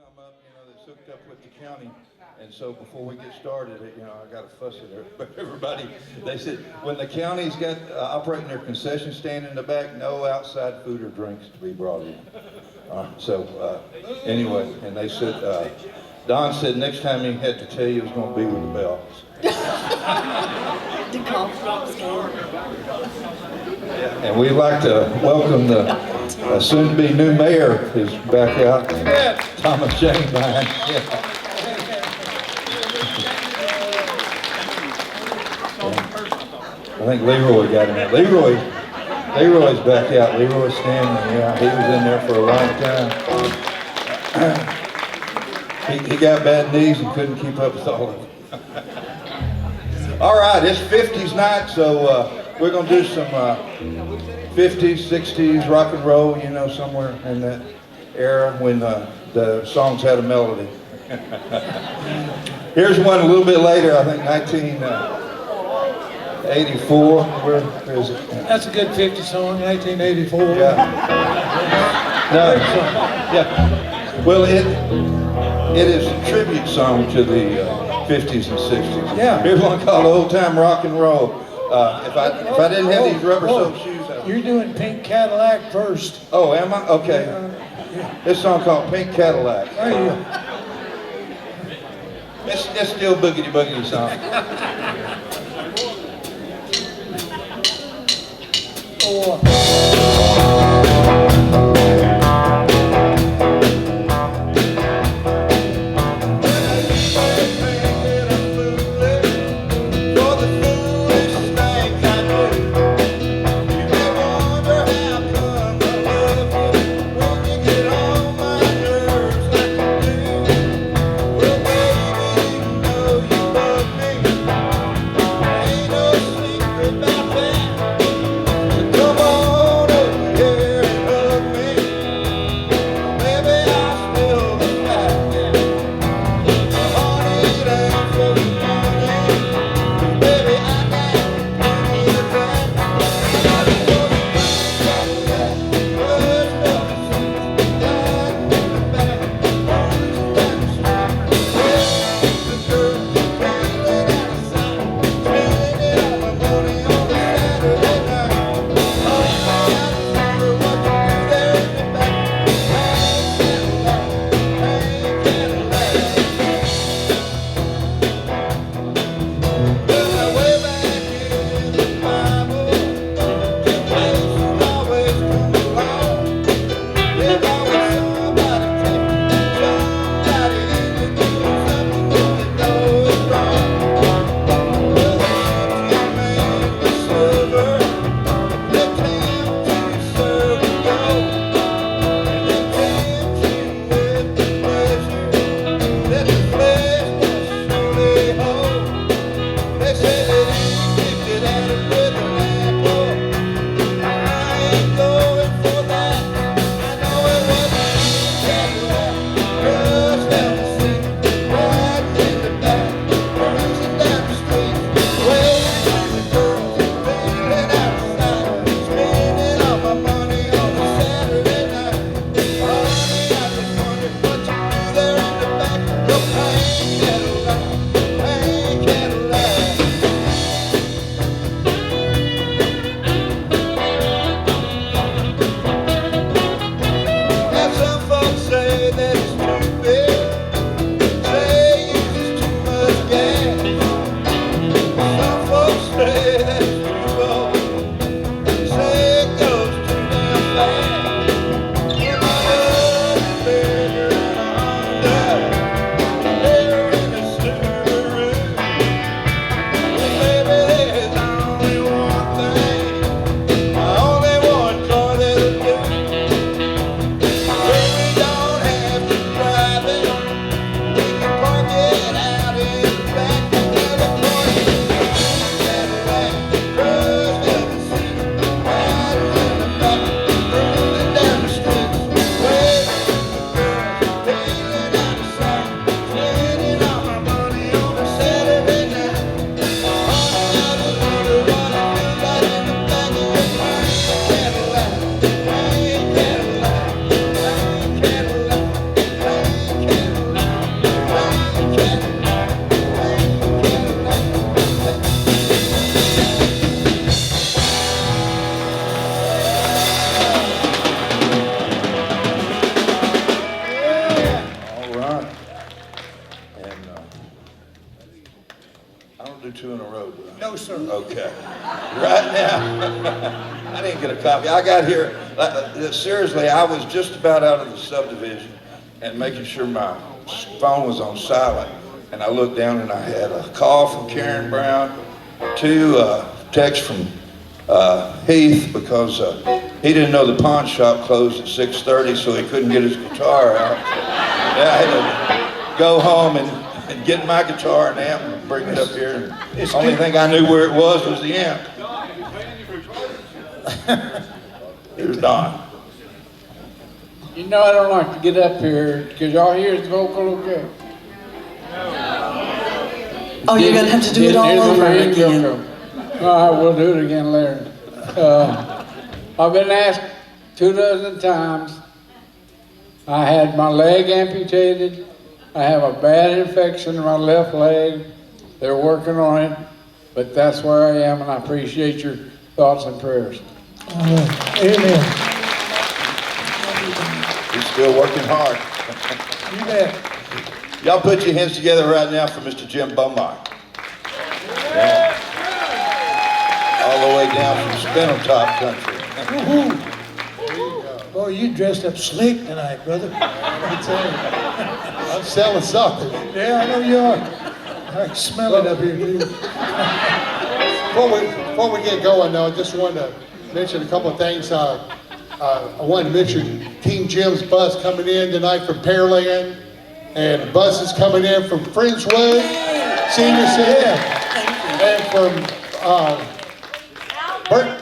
come up, that's hooked up with the county. And so before we get started, I got to fuss at everybody. They said, when the county's got operating their concession stand in the back, no outside food or drinks to be brought in. Anyway, and they said, Don said next time he had to tell you it was going to be with the bells. And we'd like to welcome the soon-to-be new mayor who's back out, Thomas James behind. I think Leroy got him out. Leroy's back out. Leroy Stanley, he was in there for a long time. He got bad knees and couldn't keep up with all of it. All right, it's 50s night, so we're going to do some 50s, 60s rock and roll, somewhere in that era when the songs had a melody. Here's one a little bit later, I think 1984. Where is it? That's a good 50 song, 1984. Yeah. No, yeah. Well, it is a tribute song to the 50s and 60s. Yeah. Here's one called Old Time Rock and Roll. If I didn't have these rubber sole shoes on. You're doing Pink Cadillac first. Oh, am I? Okay. This song called Pink Cadillac. It's still boogity song. Come on over. do 2 in a row, do I? No, sir. Okay. Right now, I didn't get a copy. I got here, seriously, I was just about out of the subdivision and making sure my phone was on silent. And I looked down and I had a call from Karen Brown, 2 texts from Heath because he didn't know the pawn shop closed at 6:30, so he couldn't get his guitar out. Yeah, I had to go home and get my guitar and amp and bring it up here. And the only thing I knew where it was the amp. Here's Don. You know I don't like to get up here because y'all hear the vocal okay. Oh, you're going to have to do it all over again. All right, we'll do it again later. I've been asked 24 times. I had my leg amputated. I have a bad infection in my left leg. They're working on it, but that's where I am, and I appreciate your thoughts and prayers. Amen. He's still working hard. You bet. Y'all put your hands together right now for Mr. Jim Beaumont. Yeah. All the way down from Spindletop country. Boy, you dressed up slick tonight, brother. I tell you. I'm selling something. Yeah, I know you are. I can smell it up here, dude. Before we get going, though, I just wanted to mention a couple of things. I wanted to mention King Jim's bus coming in tonight from Pearland, and buses coming in from Frenchwood, Senior Center, and from Burton.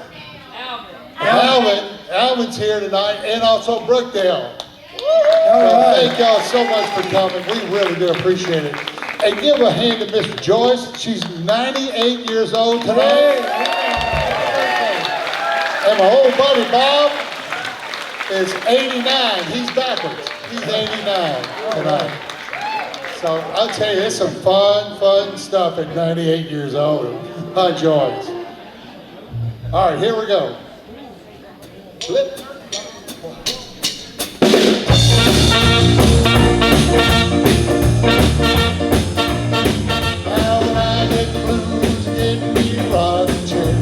Alvin's here tonight, and also Brookdale. Thank y'all so much for coming. We really do appreciate it. And give a hand to Miss Joyce. She's 98 years old today. And my old buddy Bob is 89. He's backwards. He's 89 tonight. So I'll tell you, it's some fun stuff at 98 years old. Hi, Joyce. All right, here we go. Flip. Now when I get the blues, get me rocking chair.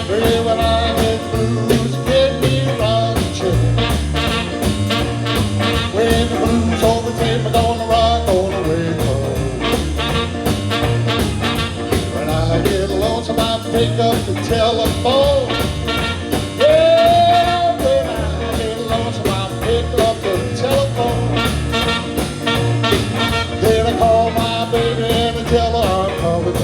Really when I get the blues, get me rocking chair. When the blues overtake me, gonna rock on the way home. When I get lonesome, I pick up the telephone. Yeah, when I get lonesome, I pick up the telephone. Then I call my baby and I tell her I'm coming back.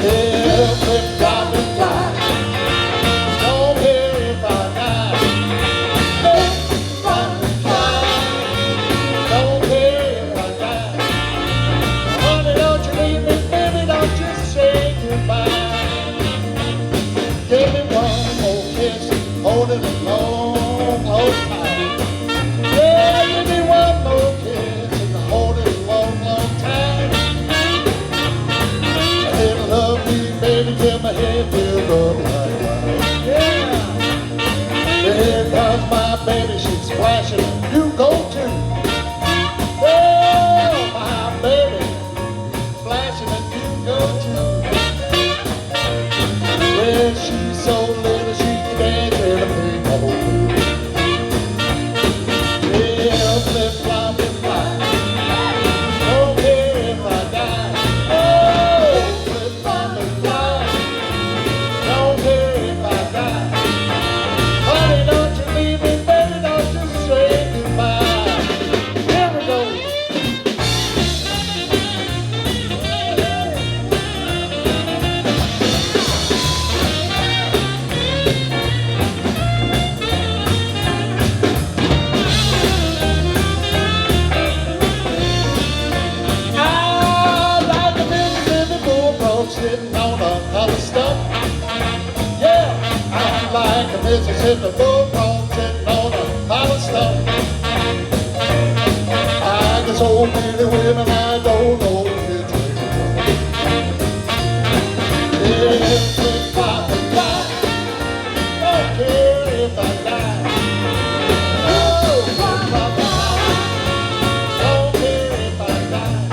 Yeah, flip, flop, and fly. Don't care if I die. Flip, flop, and fly. Don't care if I die. Honey, don't you leave me, baby, don't just say goodbye. Give me one more kiss, hold it long, hold tight. Yeah, give me one more kiss and hold it a long time. And then love me, baby, till my head feels up like wine. Yeah. Here comes my baby, she's splashing, you go too. Oh, my baby, flashing and you go too. Well, she's so little, she can dance in a big hole. Yeah, flip, flop, and fly. Don't care if I die. Oh, flip, flop, and fly. Don't care if I die. Honey, don't you leave me, baby, don't you say goodbye. Here we go. I like a Mississippi bulldog sitting on a hollow stump. Yeah, I like a Mississippi bulldog sitting on a hollow stump. I get so many women I don't know which way to go. Yeah, flip, flop, and fly. Don't care if I die. Oh, flip, flop, and fly. Don't care if I die.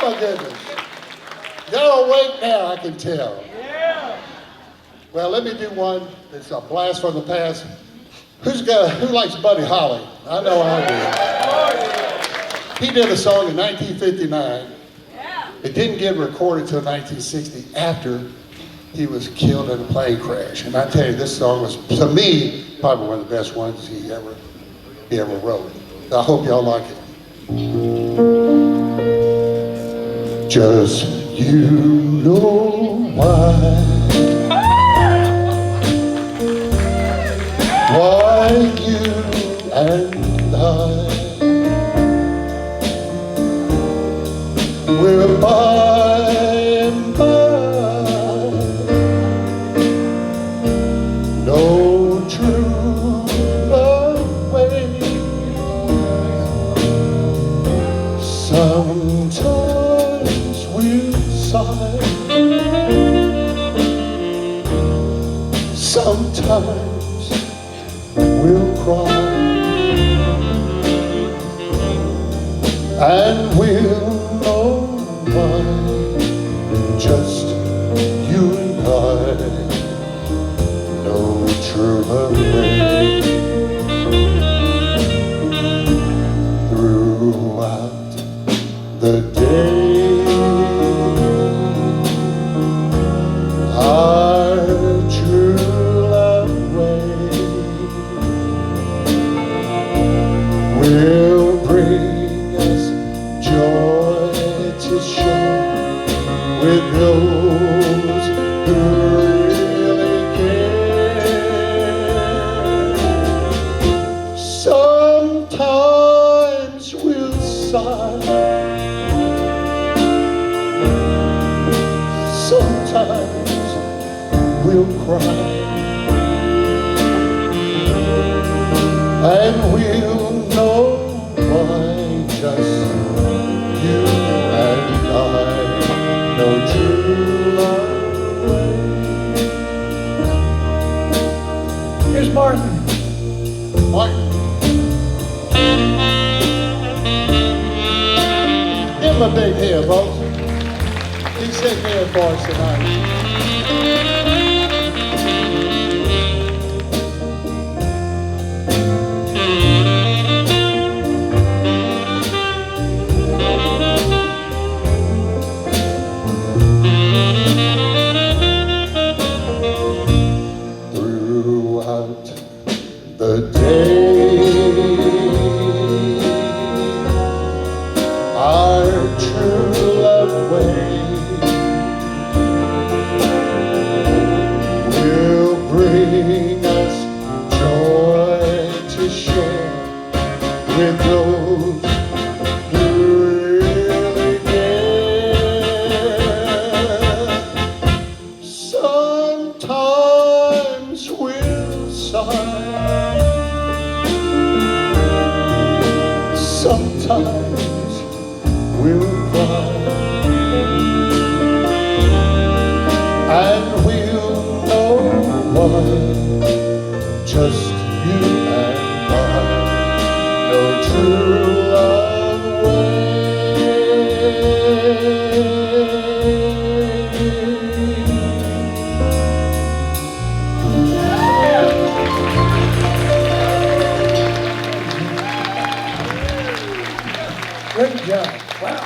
Oh my goodness. Y'all awake now, I can tell. Well, let me do one that's a blast from the past. Who likes Buddy Holly? I know I do. He did a song in 1959. It didn't get recorded till 1960 after he was killed in a plane crash. And I tell you, this song was, to me, probably one of the best ones he ever wrote. I hope y'all like it. Just you know why you and I will by and by know true love waits. Sometimes we'll sigh, sometimes we'll cry, and we'll know why. Just you and I know true love waits. Throughout the day, our true love waits will bring us joy to share with those who really care. Sometimes we'll sigh, sometimes we'll cry, and we'll know why. Just you and I know true love waits. Here's Martin. Martin, give him a big hand, folks. He's sitting here for us tonight. Throughout the day, our true love waits will bring us joy to share with those who really care. Sometimes we'll sigh, sometimes we'll cry, and we'll know why. Just you and I know true love waits. Great job. Wow.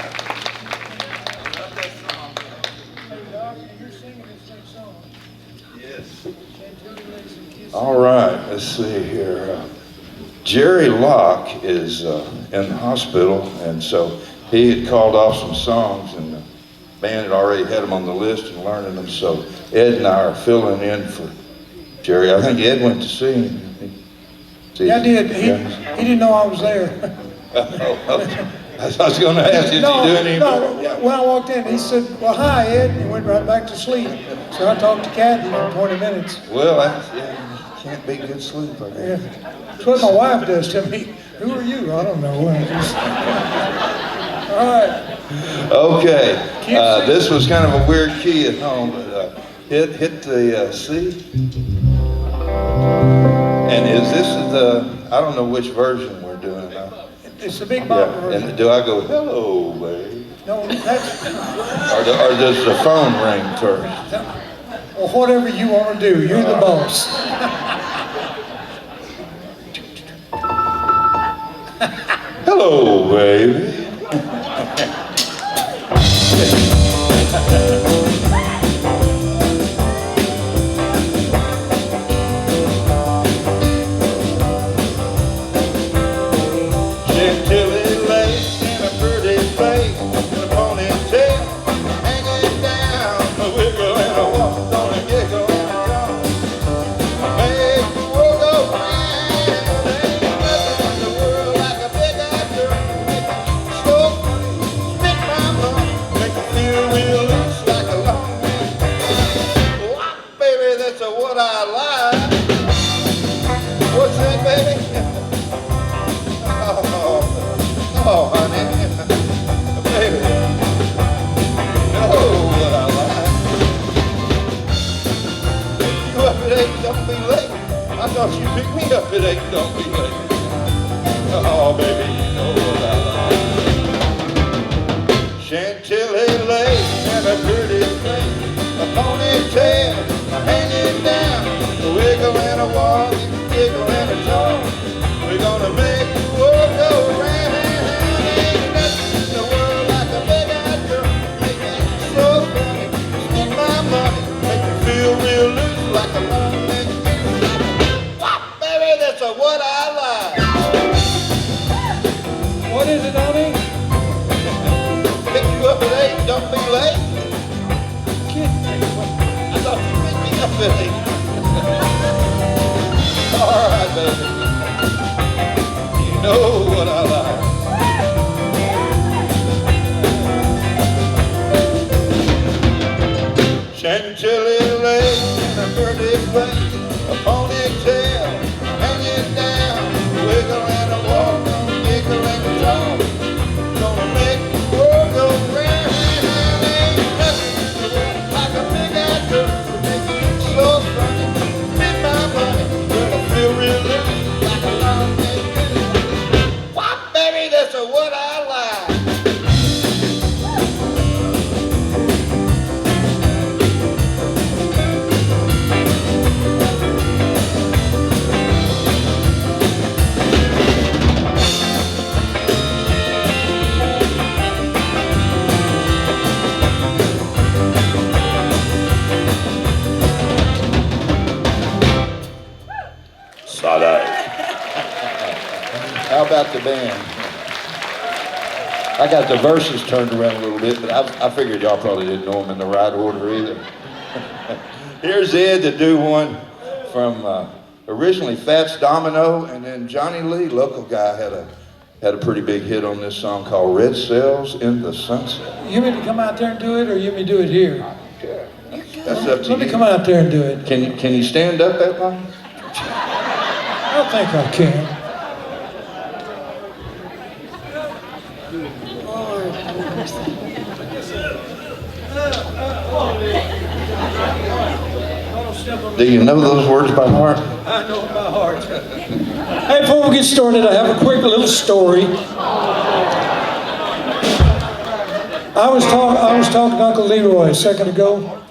All right, let's see here. Jerry Locke is in the hospital, and so he had called off some songs, and the band had already had them on the list and learning them, so Ed and I are filling in for Jerry. I think Ed went to see him. Yeah, I did. He didn't know I was there. I was going to ask, did you do any? No, when I walked in, he said, well, hi, Ed, and he went right back to sleep. So I talked to Kathy for 20 minutes. Well, you can't be good sleep, I guess. Yeah. That's what my wife does to me. Who are you? I don't know. All right. Okay, this was kind of a weird key at home, but hit the C. And this is the, I don't know which version we're doing now. It's the Big Bopper version. And do I go, hello, babe? No, that's, Or does the phone ring first? or whatever you want to do. You're the boss. Hello, baby. Chantilly lace and a pretty face and a ponytail hanging down, a wiggle and a walk on a giggle and a yawn. Make the world go round. Ain't nothing in the world like a big-eyed girl. Make me so funny, spit my money, make me feel real loose like a long man. Wow, baby, that's what I like. What's that, baby? Oh, honey, baby, you know what I like. Pick you up at 8, don't be late. I thought you picked me up at 8, don't be late. Oh, baby, you know what I like. Chantilly lace and a pretty face, a ponytail, a hanging down, a wiggle and a walk, a giggle and a talk. We're gonna make the world go round. Real loose like a long neck. Wow, baby, that's what I like. What is it, honey? Pick you up at 8, don't be late. I thought you picked me up at 8. All right, baby. You know what I like. Chantilly lace and a pretty face, a ponytail hanging down, a wiggle and a walk, a giggle and a talk. Gonna make the world go round. Ain't nothing like a big-eyed girl to make me so funny. Spend my money, gonna feel real loose like a long neck. Why, baby, that's what I like. How about the band? I got the verses turned around a little bit, but I figured y'all probably didn't know them in the right order either. Here's Ed to do one from originally Fats Domino, and then Johnny Lee, local guy, had a pretty big hit on this song called Red Cells in the Sunset. You want me to come out there and do it, or you want me to do it here? That's up to you. Let me come out there and do it. Can you stand up that long? I don't think I can. Do you know those words by heart? I know it by heart. Hey, before we get started, I have a quick little story. I was talking to Uncle Leroy a second ago,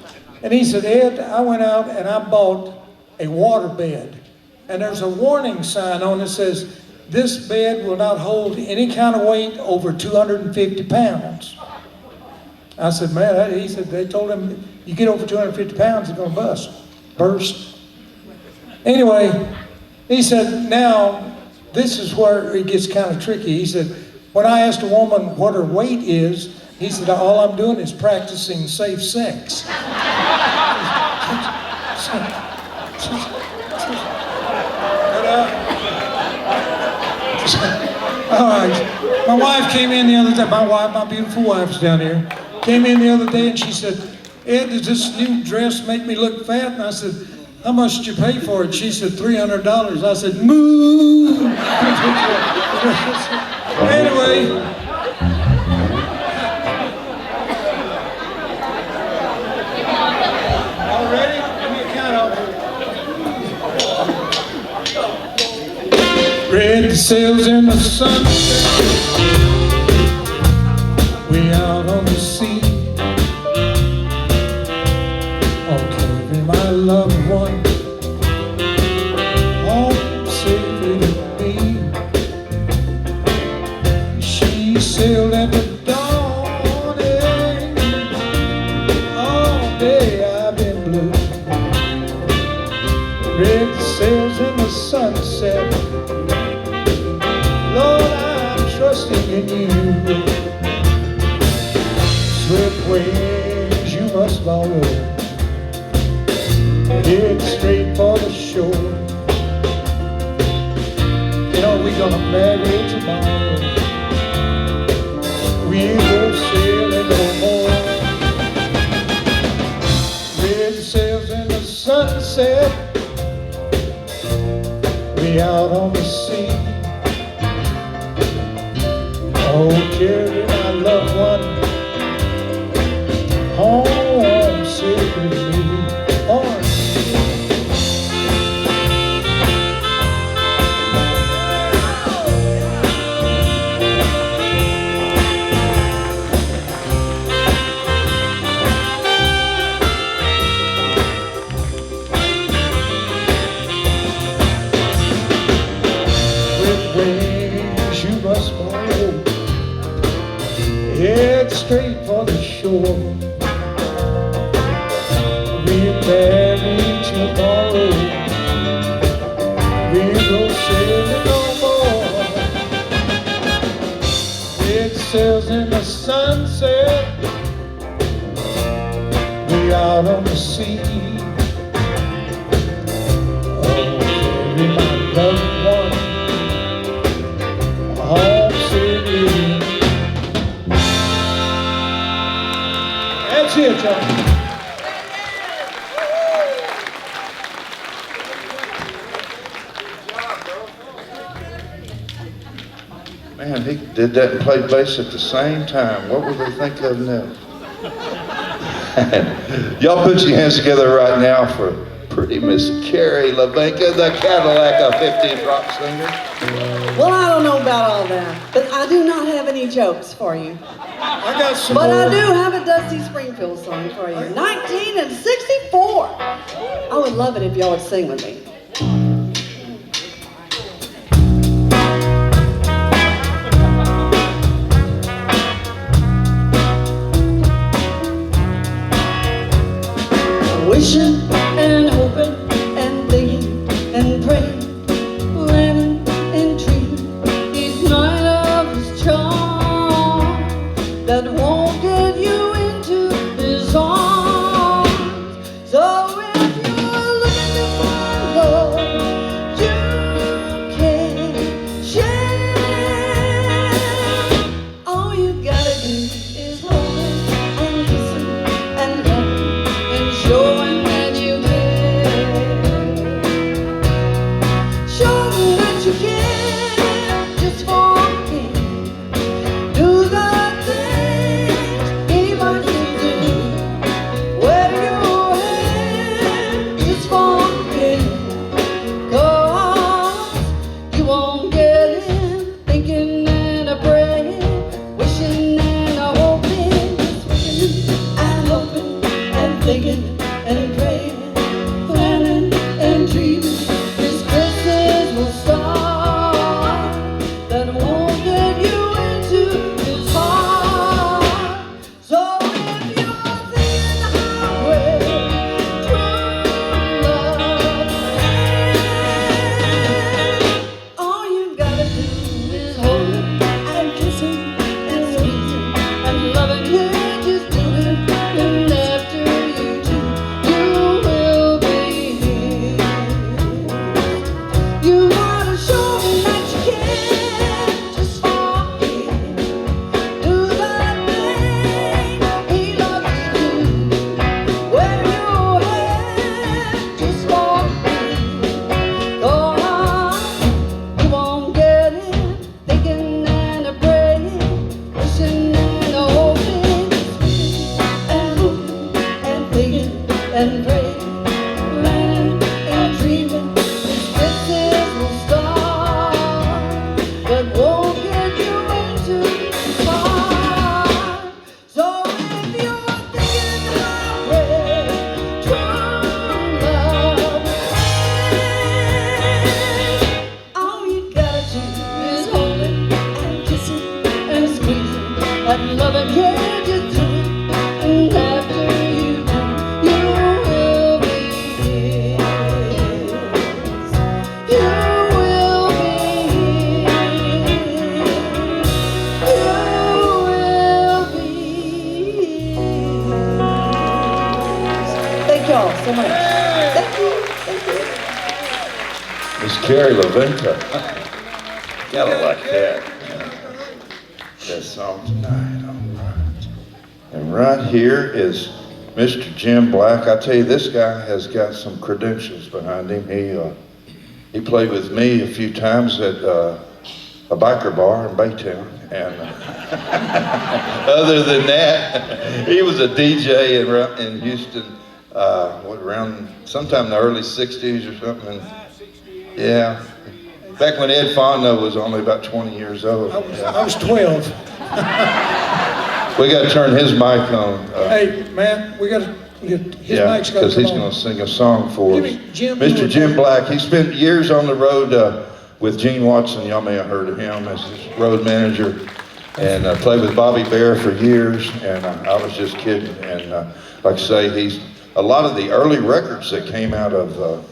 and he said, Ed, I went out and I bought a water bed. And there's a warning sign on it that says, this bed will not hold any kind of weight over 250 pounds. I said, man, he said, they told him, you get over 250 pounds, it's going to burst. Anyway, he said, now, this is where it gets kind of tricky. He said, when I asked a woman what her weight is, he said, all I'm doing is practicing safe sex. All right. My wife came in the other day. My beautiful wife's down here. Came in the other day and she said, Ed, does this new dress make me look fat? And I said, how much did you pay for it? She said, $300. I said, moo. Anyway. All ready? Give me a count off. Red sails in the sunset. We out asking you. Swift wings you must borrow, head straight for the shore. You know we're gonna marry tomorrow. We go sailing no more. Red sails in the sunset, we out on the sea. Oh, carry my loved one home safe with me. Oh. With wings you must follow, head straight for the shore. We're married tomorrow, we go sailing no more. Red sails in the sunset, we out on the sea. Oh, carry my loved one home safely. That's it, y'all. Man, he did that and played bass at the same time. What would they think of now? Y'all put your hands together right now for pretty Miss Kari Hlavinka, the Cadillac of 50s rock singer. Well, I don't know about all that, but I do not have any jokes for you. I got some But more. I do have a Dusty Springfield song for you. 1964. I would love it if y'all would sing with me. Wishing and hoping and thinking and praying, planning and dreaming each night of his charm that won't get you into his arms. So if you're looking to find love you can share, all you gotta do is hold it and listen and love and showing that you care. Showing that you care just for him. Do the things he wants you to do. Wear your hair just for him. 'Cause you won't get him thinking and a praying, wishing and a hoping, just wishing and hoping and thinking and praying, planning and dreaming. His kisses will start that won't get you into his heart. So if you're thinking how great true love is, all you gotta do is hold him and kiss him and squeeze him and love him. Yeah, just do it. And after you do, you will be his. You gotta show him that you care just for him. Do the thing he loves you to. Wear your hair just for him. Go on, you won't get him thinking and a praying, wishing and a hoping, and hoping and thinking and praying, planning and dreaming. His kisses will start, but won't get you into his heart. So if you're thinking how great true love is, all you gotta do is hold him and kiss him and squeeze him and love him. Yeah, just do it. And after you do, you will y'all so much. Thank you. Thank you. Miss Kari Hlavinka. Gotta like that. That song tonight. All right. And right here is Mr. Jim Black. I tell you, this guy has got some credentials behind him. He played with me a few times at a biker bar in Baytown. And other than that, he was a DJ in Houston, around sometime in the early 60s or something. And, yeah, back when Ed Fontenot was only about 20 years old. I was 12. We got to turn his mic on. Hey, man, we got to get his mic's got to because come he's on. going to sing a song for us. Jim, Mr. Jim Black, he spent years on the road with Gene Watson. Y'all may have heard of him as his road manager. And played with Bobby Bear for years. And I was just kidding. And like I say, a lot of the early records that came out of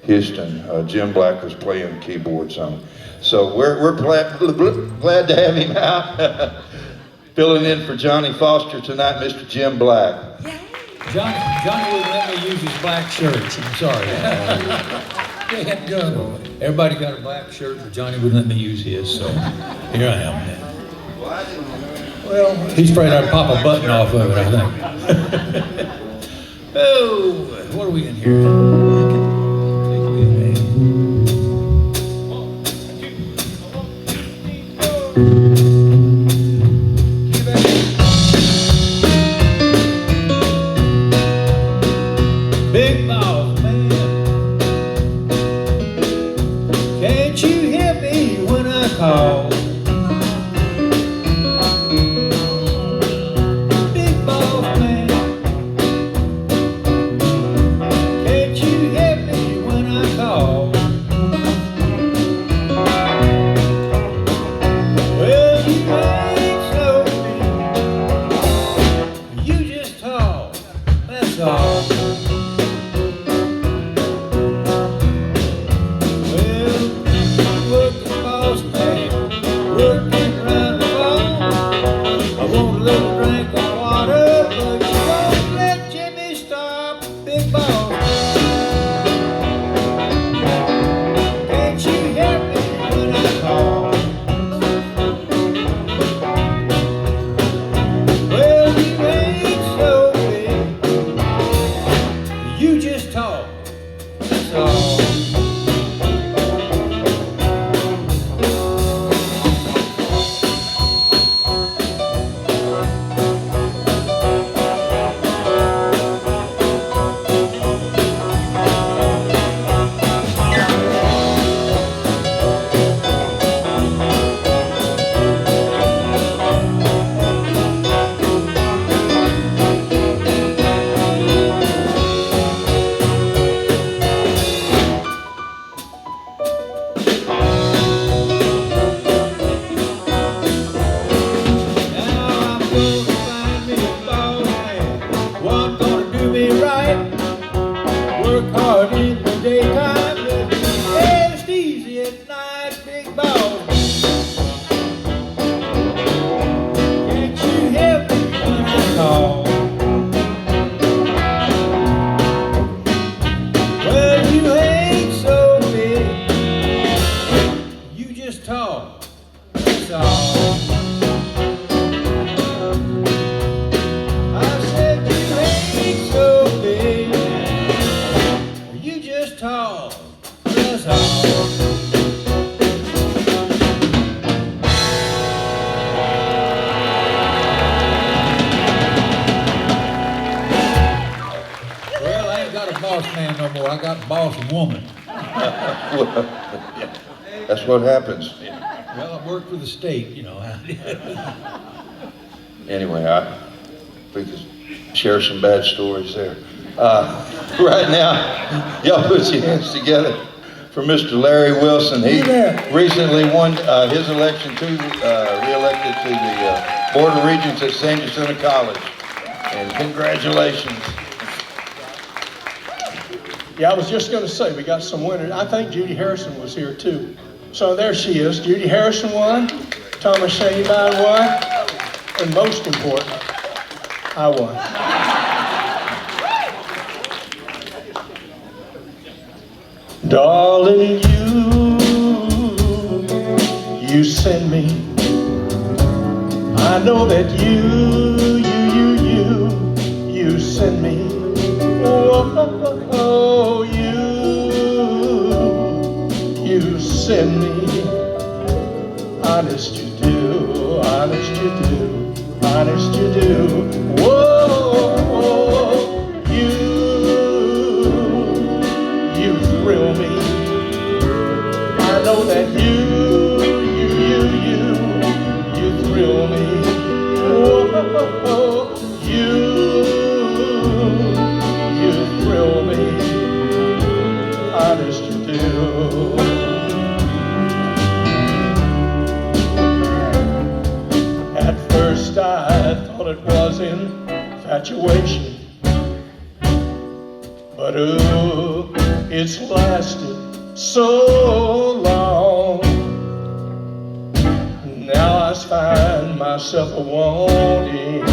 Houston, Jim Black was playing keyboards on. So we're glad to have him out. Filling in for Johnny Foster tonight, Mr. Jim Black. Johnny wouldn't let me use his black shirt. I'm sorry. They had go. Everybody got a black shirt, but Johnny wouldn't let me use his, so here I am now. Well, He's afraid I'd pop a button off of it, I think. Oh, what are we in here? Big boss man, can't you hear me when I call? Big boss man, can't you hear me when I call? Well, you ain't so big, you just talk, that's all. That's what happens. Well, I worked for the state, you know. Anyway, we could share some bad stories there. Right now, y'all put your hands together for Mr. Larry Wilson. He recently won his election re-elected to the Board of Regents at San Jacinto College. And congratulations. Yeah, I was just going to say, we got some winners. I think Judy Harrison was here too. So there she is. Judy Harrison won, Thomas Shanebine won, and most important, I won. Darling, you send me. I know that you send me. Oh, you send me. Honest you do, honest you do, honest you do. Whoa, you thrill me. I know that you thrill me. Whoa, you thrill me. Honest you do. At first I thought it was infatuation, but ooh, it's lasted so long. Now I find myself a-wanting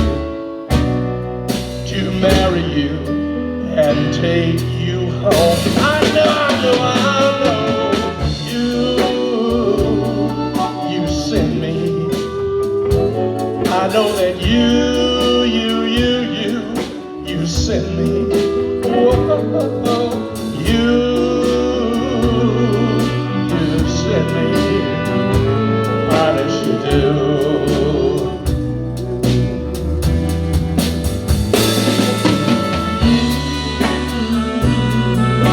to marry you and take you home. I know you send me. I know that you send me. Whoa, you send me. Honest you do.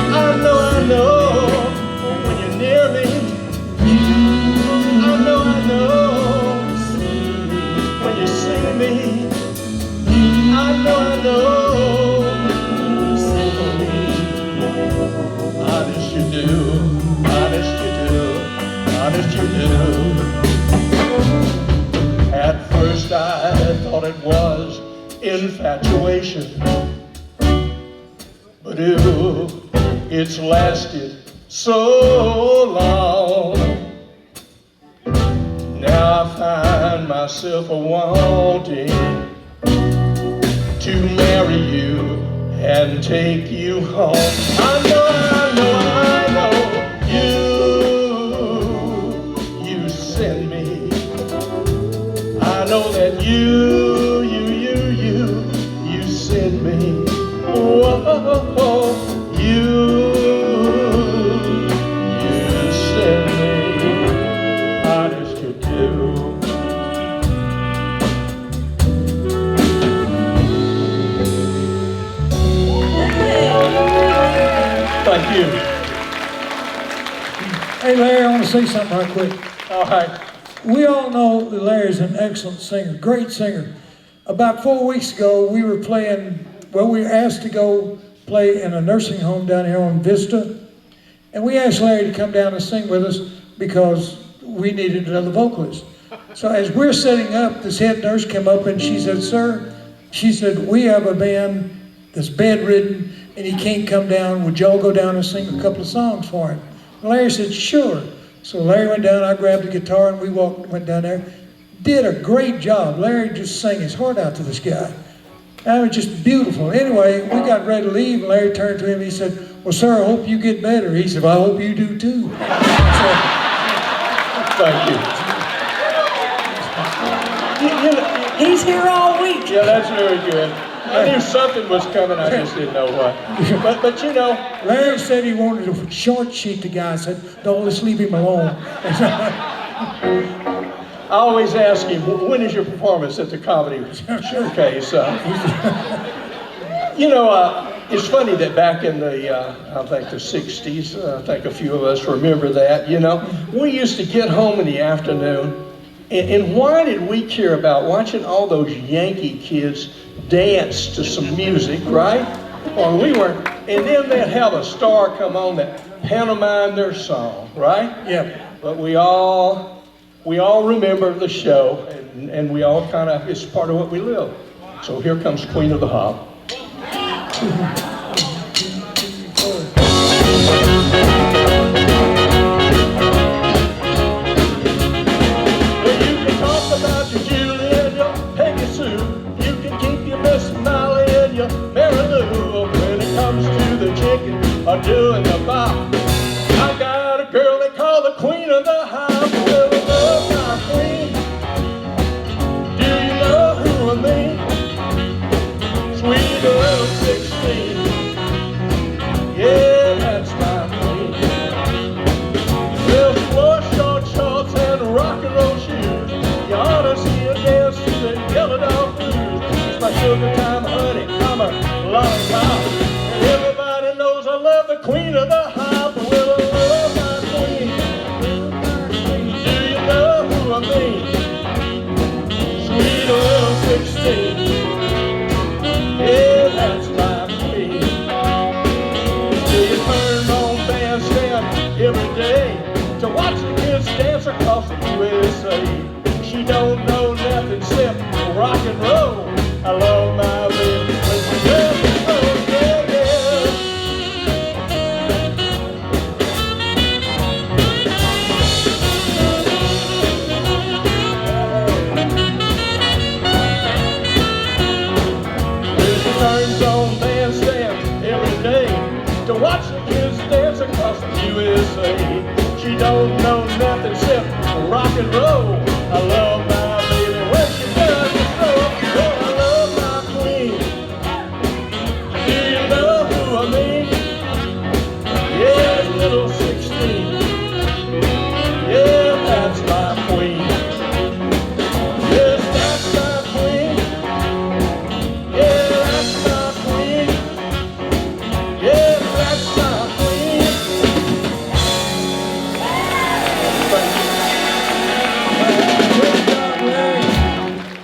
I know, when you're near me. I know, when you sing me. I know, honest you do, honest you do, honest you do. At first I thought it was infatuation, but ooh, it's lasted so long. Now I find myself a-wanting to marry you and take you home. I know, you send me. I know that you send me. Whoa, you send me. Honest you do. Thank you. Hey Larry, I want to say something right quick. All right. We all know that Larry's an excellent singer, great singer. About 4 weeks ago, we were asked to go play in a nursing home down here on Vista. And we asked Larry to come down and sing with us because we needed another vocalist. So as we're setting up, this head nurse came up and she said, "Sir," she said, "we have a band that's bedridden and he can't come down. Would y'all go down and sing a couple of songs for him?" And Larry said, "Sure." So Larry went down, I grabbed the guitar and we went down there. Did a great job. Larry just sang his heart out to this guy. That was just beautiful. Anyway, we got ready to leave and Larry turned to him and he said, "Well, sir, I hope you get better." He said, "Well, I hope you do too." Thank you. He's here all week. Yeah, that's very good. I knew something was coming, I just didn't know what. But you know, Larry said he wanted to short sheet the guy. I said, "Don't, let's leave him alone." I always ask him, when is your performance at the comedy showcase? You know, it's funny that back in the, I think the 60s, I think a few of us remember that, you know, we used to get home in the afternoon, and why did we care about watching all those Yankee kids dance to some music, right? Or we weren't, and then they'd have a star come on that pantomime their song, right? Yeah. But we all remember the show, and we all kind of, it's part of what we live. So here comes Queen of the Hop. Well, you can talk about your Julie and your Peggy Sue. You can keep your Miss Molly and your Mary Lou. When it comes to the chicken or doing the bop, little 16. Yeah, that's my queen. Well, floor short shorts and rock and roll shoes. You ought to see her dance to the yellow dog blues. It's my sugar time honey, I'm a lollipop. And everybody knows I love the queen of the hop. Well, I love my queen. Do you know who I mean? Sweet little 16. Yeah, that's my queen. Do you turn on bandstand every day to watch the kids dance across the USA? She don't know nothing except rock and roll. I love my baby when she does it so, yeah, yeah. She turns on bandstand every day to watch the kids dance across the USA. She don't know nothing except rock and roll. I love my baby when she does it so. Well, I love my queen. Do you know who I mean? Yeah, little 16. Yeah, that's my queen. Yes, that's my queen. Yeah, that's my queen. Yeah, that's my queen.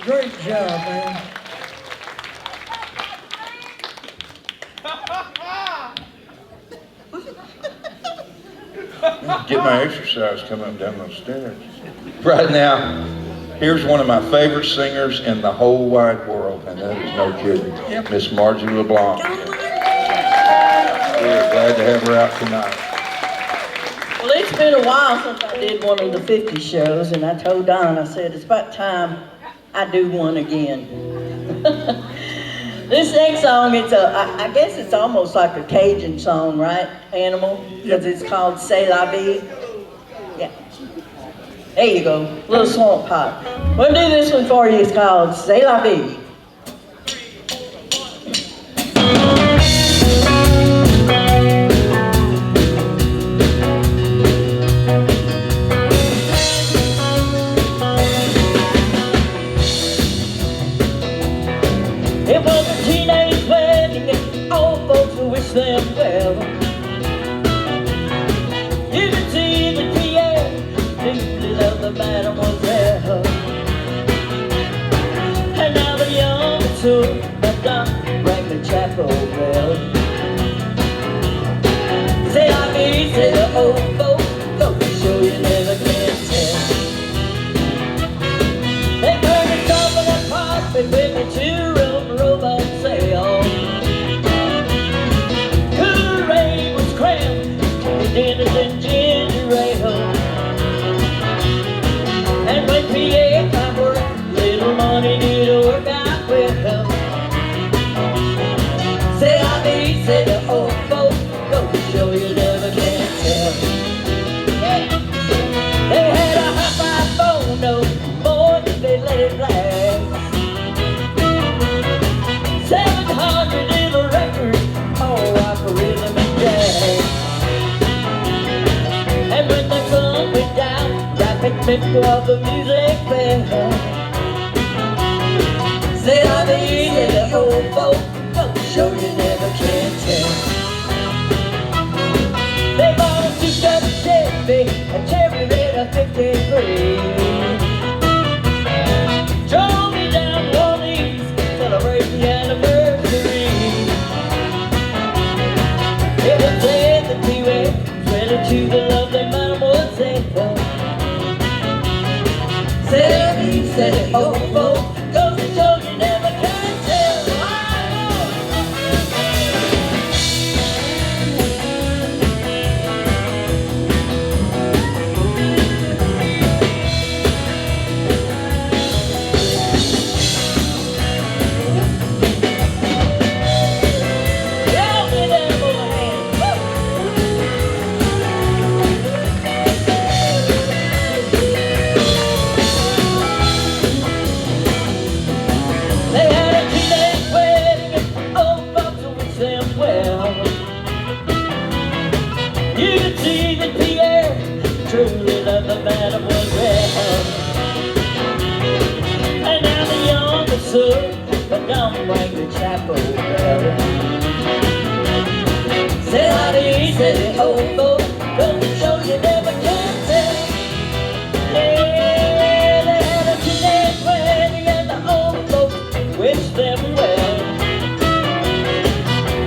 Great job, man. Get my exercise coming up down those stairs. Right now, here's one of my favorite singers in the whole wide world, and that is no kidding, Miss Margie LeBlanc. We're glad to have her out tonight. Well, it's been a while since I did one of the 50 shows, and I told Don, I said, it's about time I do one again. This next song, I guess it's almost like a Cajun song, right, Animal? Because it's called C'est la vie. Yeah. There you go, little swamp pop. We'll do this one for you, it's called C'est la vie. It was a teenage wedding and all folks wish them well. You could see the Pierre deeply loved the mademoiselle. And now the young soul have done rang the chapel bell. Say I mean, say the old folks, don't be sure you never can tell. They burned it off in a carpet with the two-room robot sail. Cooler rain was crammed, dinners and ginger ale. And when Pierre got work, little money did work out well. Say I mean, say the old folks, don't be sure you never can tell. They had a hi-fi phone, no more than they let it last. 700 little records, all rock, rhythm and jazz. And when the sun went down, rapid tempo of the music fell. Say I mean, say the old folks, don't show you never can tell. They bought a two-step Chevy, a Cherry Red, a 53. Drove me down New Orleans, celebrate the anniversary. It was there that we went, wedded to the lovely mademoiselle. Said he said it, oh, folks, goes to show you never can tell. chapel bell. Said how easy, ho, ho, come to show you never can tell. Yeah, they had a teenage wedding and the old folks wished them well.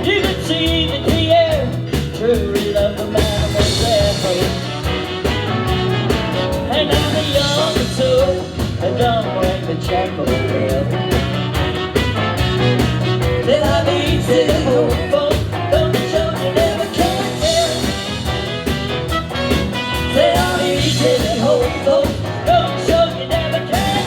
You could see that he had truly loved the man was their hope. And now the young and so and don't ring the chapel bell. Then I need to hope for don't show you never can tell. Say I need to hope for don't show you never can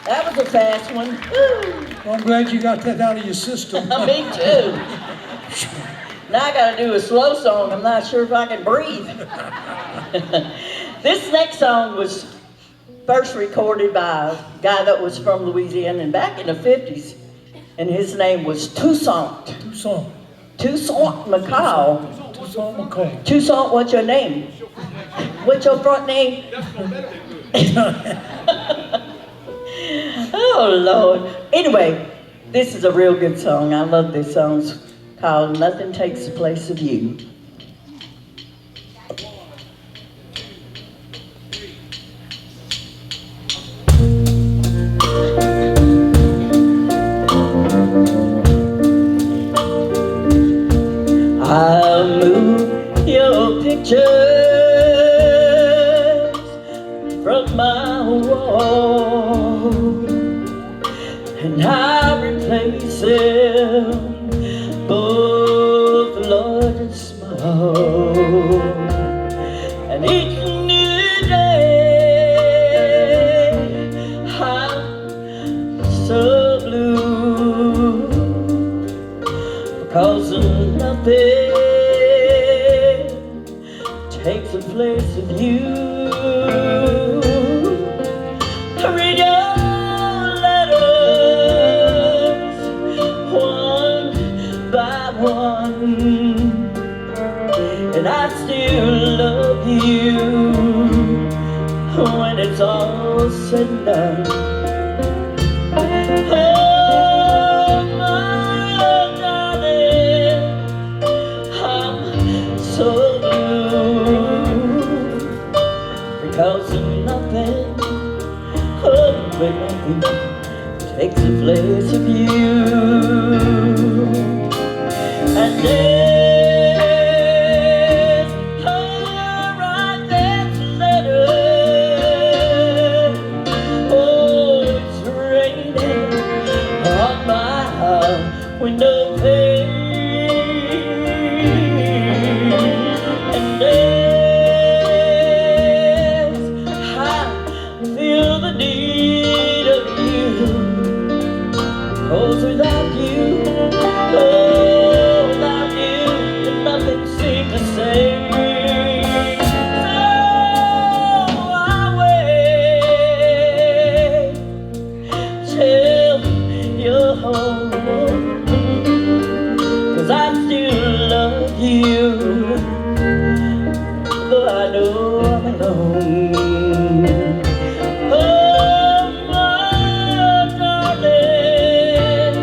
That was a fast one. Well, I'm glad you got that out of your system. Me too. Now I gotta do a slow song. I'm not sure if I can breathe. This next song was first recorded by a guy that was from Louisiana and back in the 50s. And his name was Toussaint. Toussaint. Toussaint McCall. Toussaint McCall. Toussaint, what's your name? What's your front name? Oh, Lord. Anyway, this is a real good song. I love this song. It's called Nothing Takes the Place of You. I'll move your pictures from my wall, and I replace them, both large and small. And each new day, I'm so blue, because nothing takes the place of you. I read your letters one by one, and I still love you when it's all said and done. Oh, my darling, I'm so blue because of nothing. Oh, but nothing takes the place of you. And there's her right this letter. Oh, it's raining on my window pane. And there's I feel the need of you. 'Cause without you, oh, without you, nothing seems the same. So I wait till you're home, 'cause I still love you, though I know I'm alone. Oh, my darling,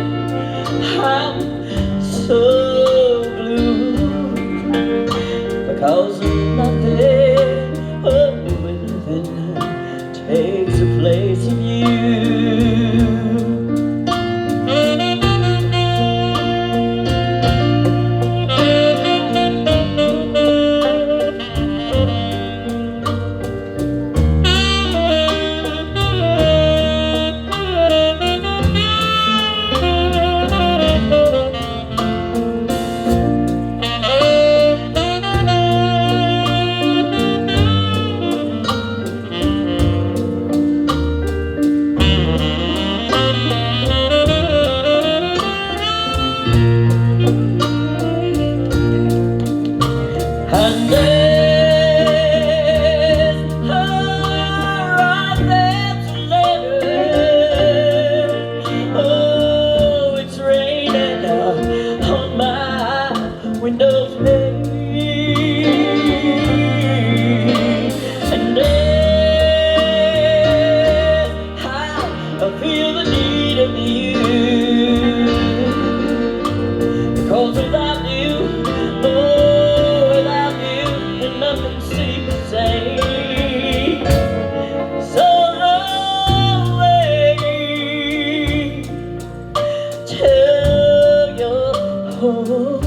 'cause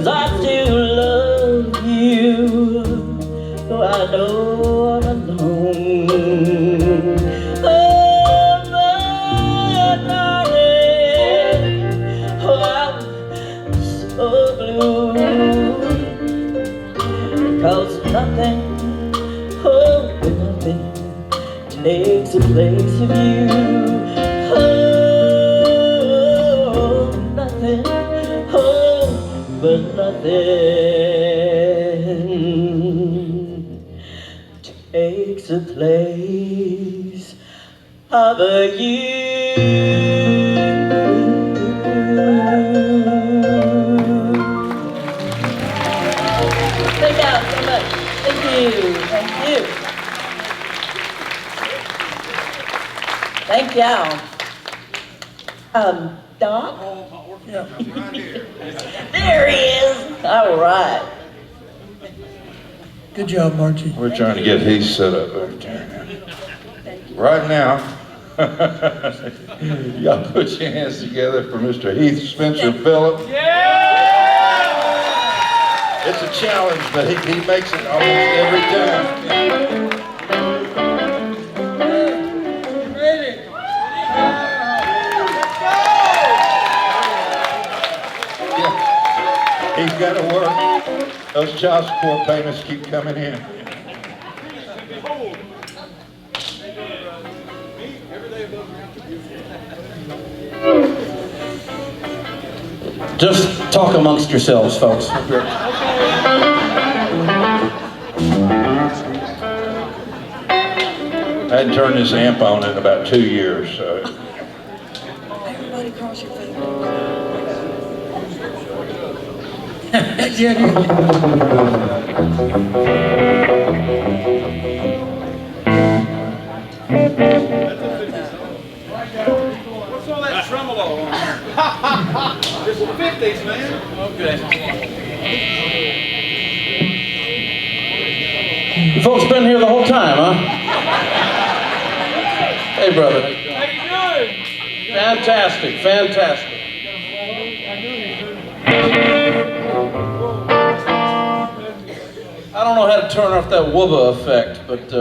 I still love you, though I know I'm alone. Oh, my darling, oh, I'm so blue, 'cause nothing, oh, nothing takes the place of you. Oh, nothing, oh, but nothing takes the place of you. Thank y'all so much. Thank you. Thank you. Thank y'all. Doc? There he is. All right. Good job, Margie. We're trying to get Heath set up back there. Right now, y'all put your hands together for Mr. Heath Spencer Phillip. Yeah! It's a challenge, but he makes it almost every time. Yeah. He's got to work. Those child support payments keep coming in. Just talk amongst yourselves, folks. I hadn't turned this amp on in about 2 years, so. Everybody cross your fingers. What's all that tremolo on there? This is 50s, man. Okay. You folks been here the whole time, huh? Hey, brother. How you doing? Fantastic, fantastic. I don't know how to turn off that wubba effect, but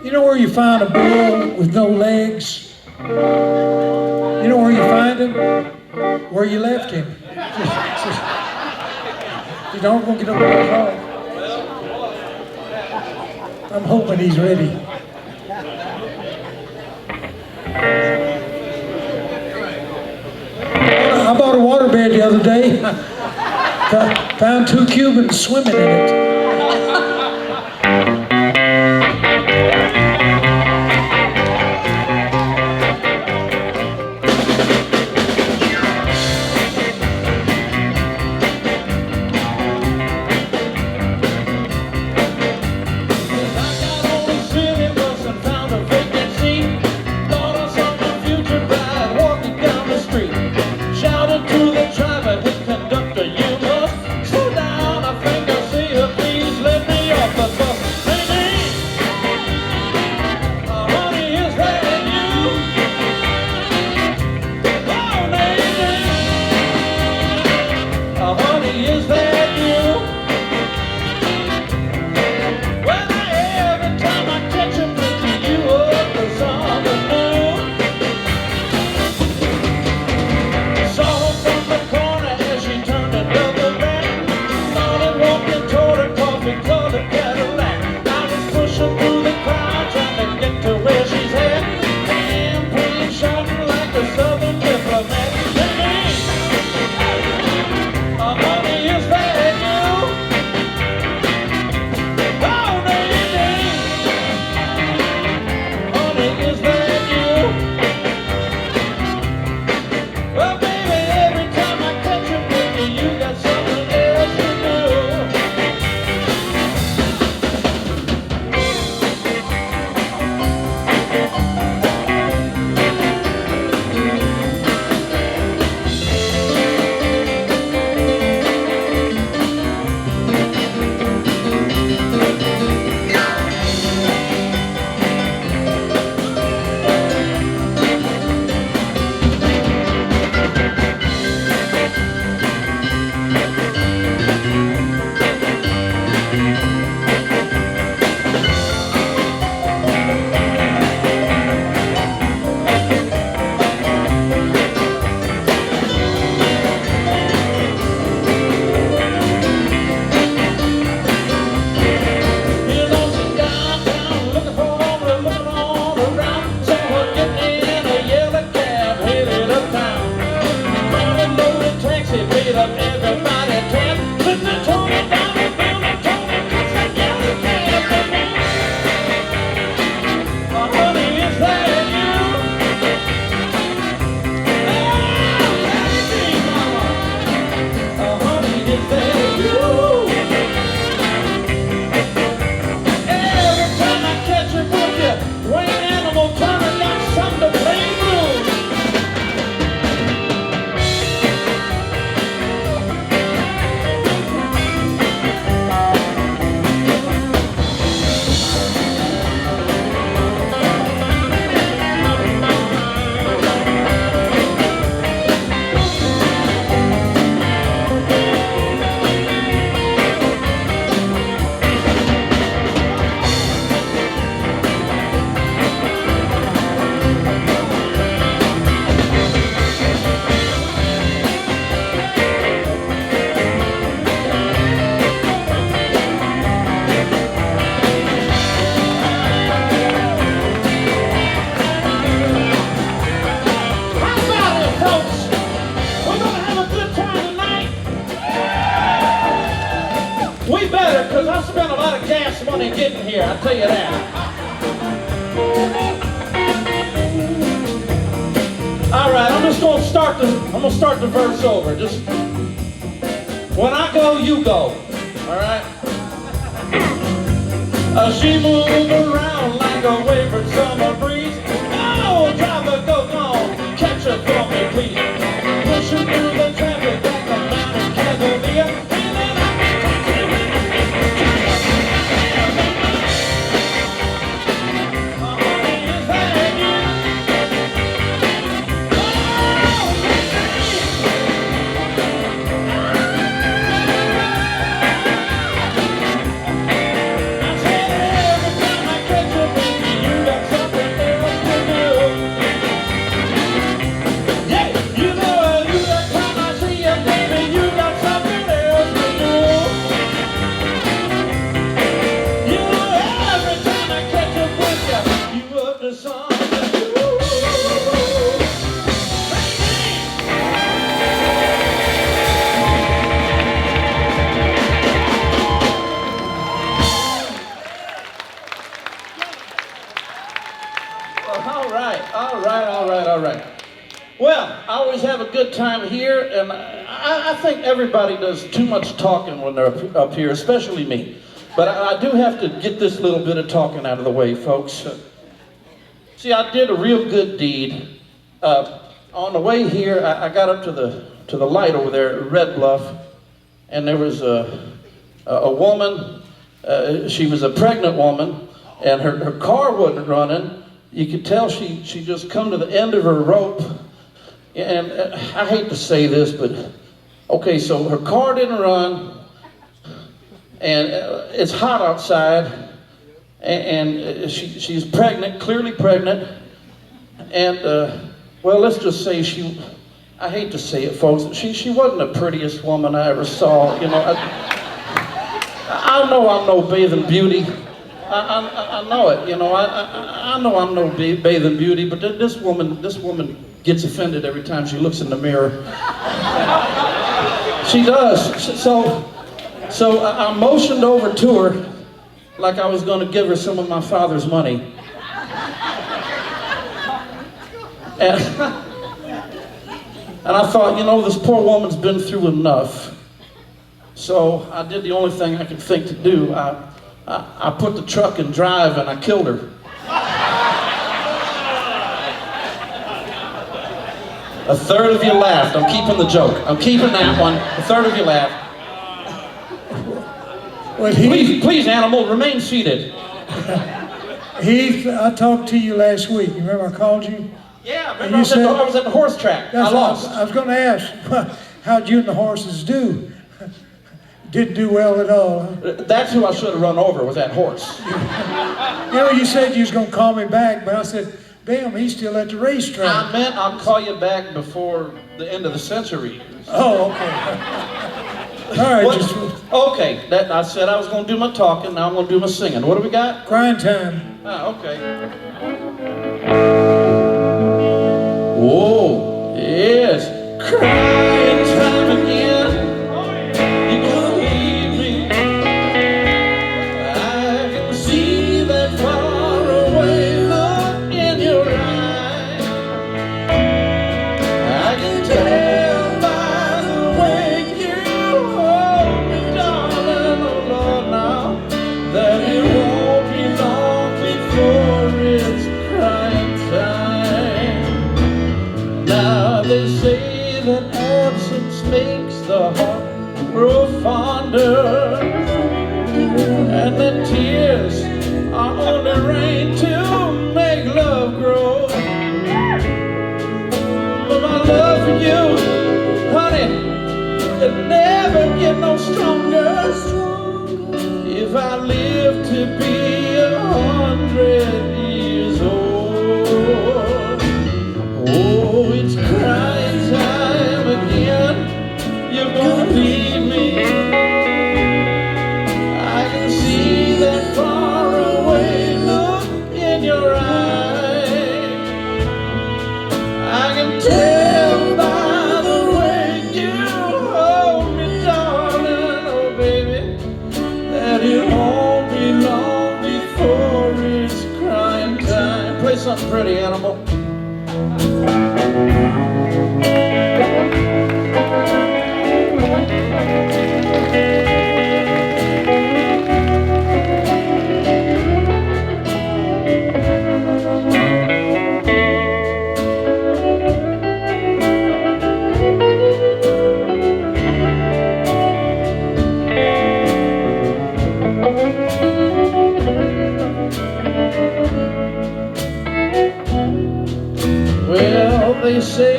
You know where you find a bull with no legs? You know where you find him? Where you left him. You don't want to get over that hard. I'm hoping he's ready. I bought a waterbed the other day. Found 2 Cubans swimming in it. Conductor, you must slow down. I think I see her. Please let me taxi beat up everybody tab. Listen to me down and down and down and cuts that yellow cab. Honey, is that you? Honey, is that you? Every time I catch a with you, when an animal turn got something to play blue. We better, because I spent a lot of gas money getting here, I'll tell you that. All right, I'm gonna start the verse over. Just when I go, you go. All right? She moved around like a wayward summer breeze. Oh, driver, go on, catch her for me, please. Pushing through the traffic like a mountain cavalier. All right. Well, I always have a good time here, and I think everybody does too much talking when they're up here, especially me. But I do have to get this little bit of talking out of the way, folks. See, I did a real good deed. On the way here, I got up to the light over there at Red Bluff, and there was a woman. She was a pregnant woman, and her car wasn't running. You could tell she just come to the end of her rope. And I hate to say this, but okay, so her car didn't run, and it's hot outside, and she's pregnant, clearly pregnant, and well, let's just say I hate to say it, folks, she wasn't the prettiest woman I ever saw. You know, I know I'm no bathing beauty. I know it, you know. I know I'm no bathing beauty, but this woman gets offended every time she looks in the mirror. She does. So I motioned over to her like I was going to give her some of my father's money. And I thought, you know, this poor woman's been through enough. So I did the only thing I could think to do. I put the truck in drive and I killed her. A third of you laughed. I'm keeping the joke. I'm keeping that one. A third of you laughed. Well, Please, animal, remain seated. Heath, I talked to you last week. You remember I called you? Yeah, remember I was at the horse track. I lost. I was going to ask, how'd you and the horses do? Didn't do well at all, huh? That's who I should have run over, was that horse. You know, you said you was going to call me back, but I said, damn, he's still at the racetrack. I meant I'll call you back before the end of the century. Oh, okay. All right. Okay, I said I was going to do my talking, now I'm going to do my singing. What do we got? Crying time. Ah, okay. Oh, yes. Crying time again. makes the heart grow fonder, and the tears are only rain to make love grow. But my love for you, honey, it'll never get no stronger if I live to be 100 years old. Oh, it's crying time again. You're gonna leave me. I can see that faraway look in your eyes. I can tell by the way you hold me, darling, oh baby, that it won't be long before it's crying time. Play something pretty, Animal. Well, they say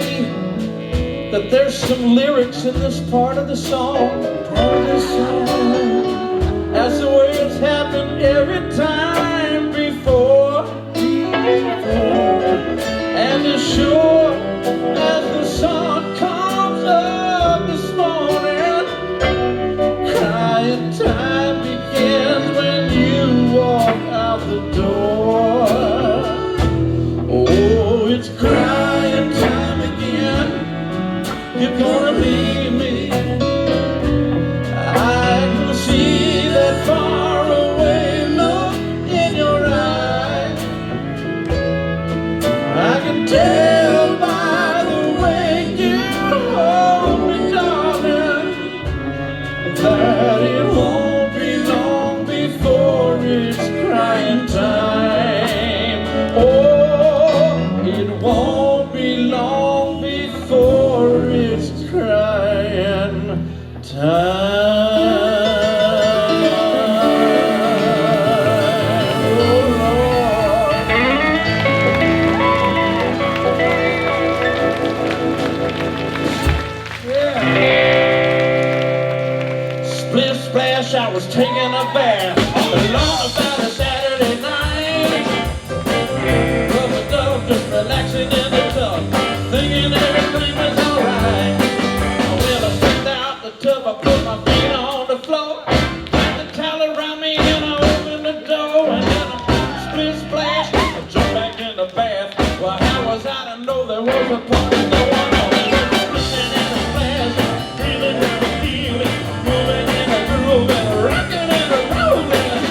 that there's some lyrics in this part of the song, as the way it's happened every time before. And as sure as the sun comes up this morning, crying time begins when you walk out the door. Oh, it's crying time again. You're gonna leave me. I can see that faraway look in your eyes. I can tell by the way you hold me, darling, that it won't be long before it's crying time. Oh, it won't be long before it's crying time. Oh, Lord. Yeah. Split splash, I was taking a bath along about a Saturday night. Rubber dub, just relaxing in the tub, thinking everything was alright. When I stepped out the tub, I put my feet on the floor, wrapped the towel around me, and I opened the door, and then I split splash, I jumped back in the bath. Well, how was I to know there was a party going on? Splitting in the splash, feeling the feeling, moving in the groove, and rocking and rolling.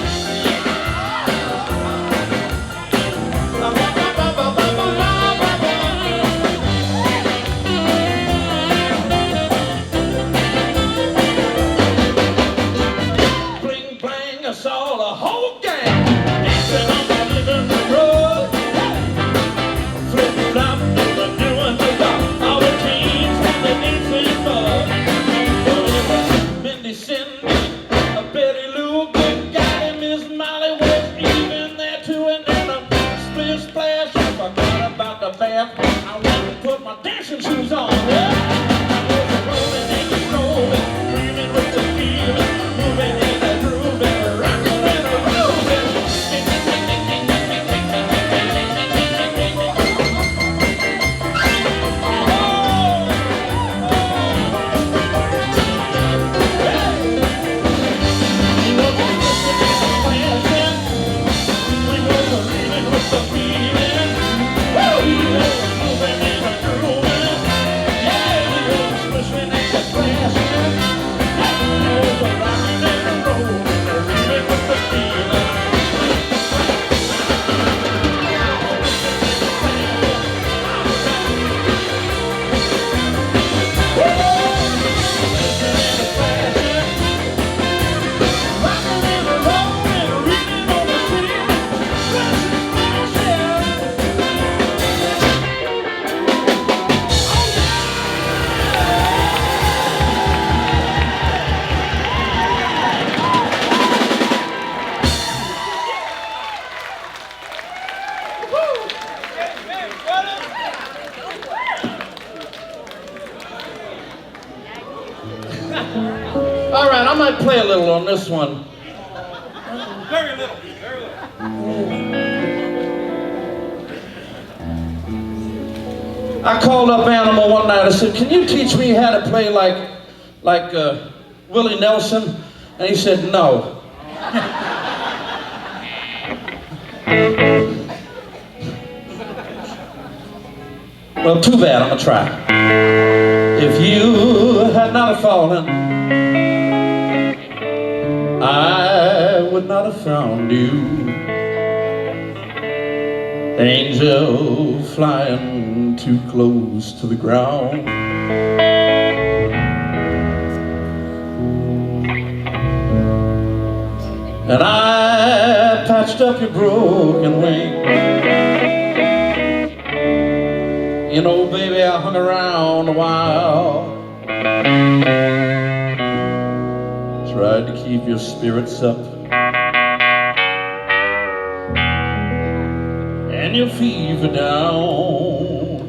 All right, I might play a little on this one. Very little, very little. I called up Animal one night. I said, "Can you teach me how to play like Willie Nelson?" And he said, "No." Well, too bad. I'm gonna try. If you had not fallen, I would not have found you. Angel flying too close to the ground. And I patched up your broken wing. You know, baby, I hung around a while. Tried to keep your spirits up and your fever down.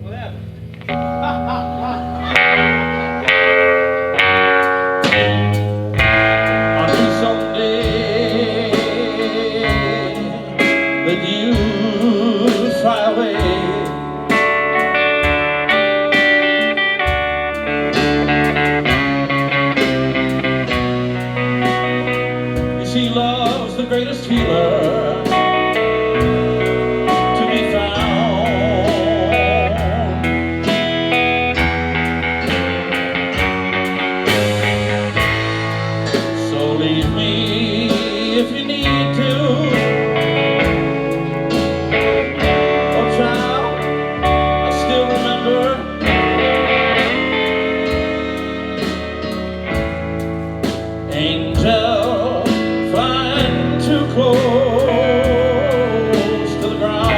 What happened? I knew someday that you'd fly away. You see, love's the greatest healer to be found. So leave me if you need to. Oh child, I still remember angel flying too close to the ground.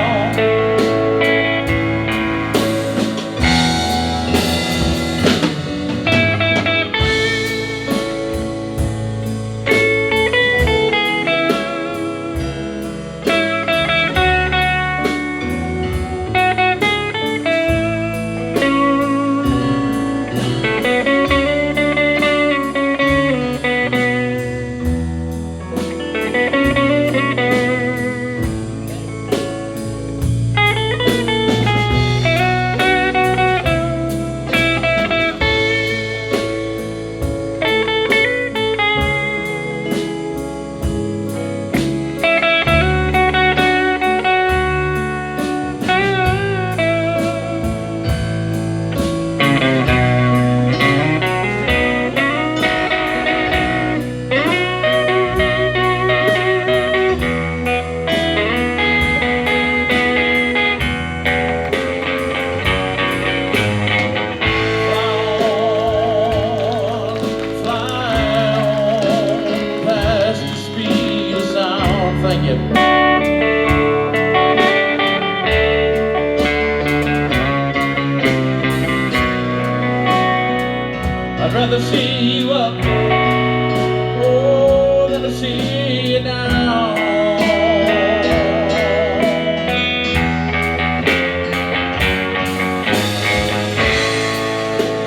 Thank you. I'd rather see you up, oh, than to see you down.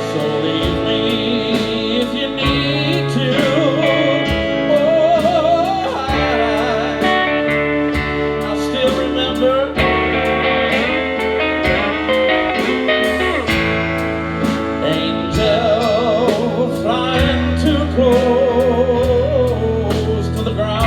So leave me if you need to. Oh, I still remember angel flying too close to the ground.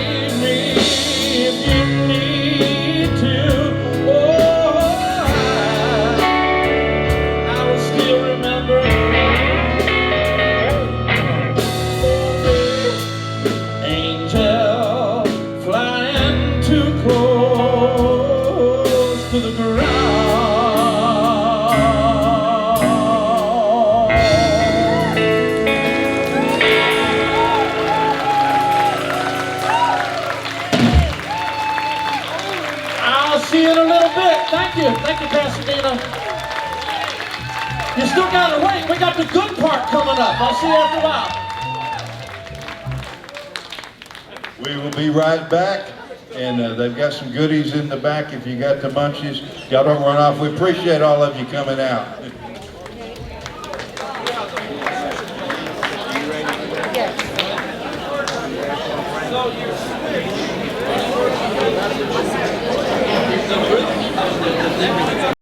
Leave me if you need to. Oh, I will still remember. Angel flying too close to the ground. I'll see you in a little bit. Thank you, Pasadena. You still gotta wait. We got the good part coming up. I'll see you after a while. We will be right back. And they've got some goodies in the back if you got the munchies. Y'all don't run off. We appreciate all of you coming out. Yes.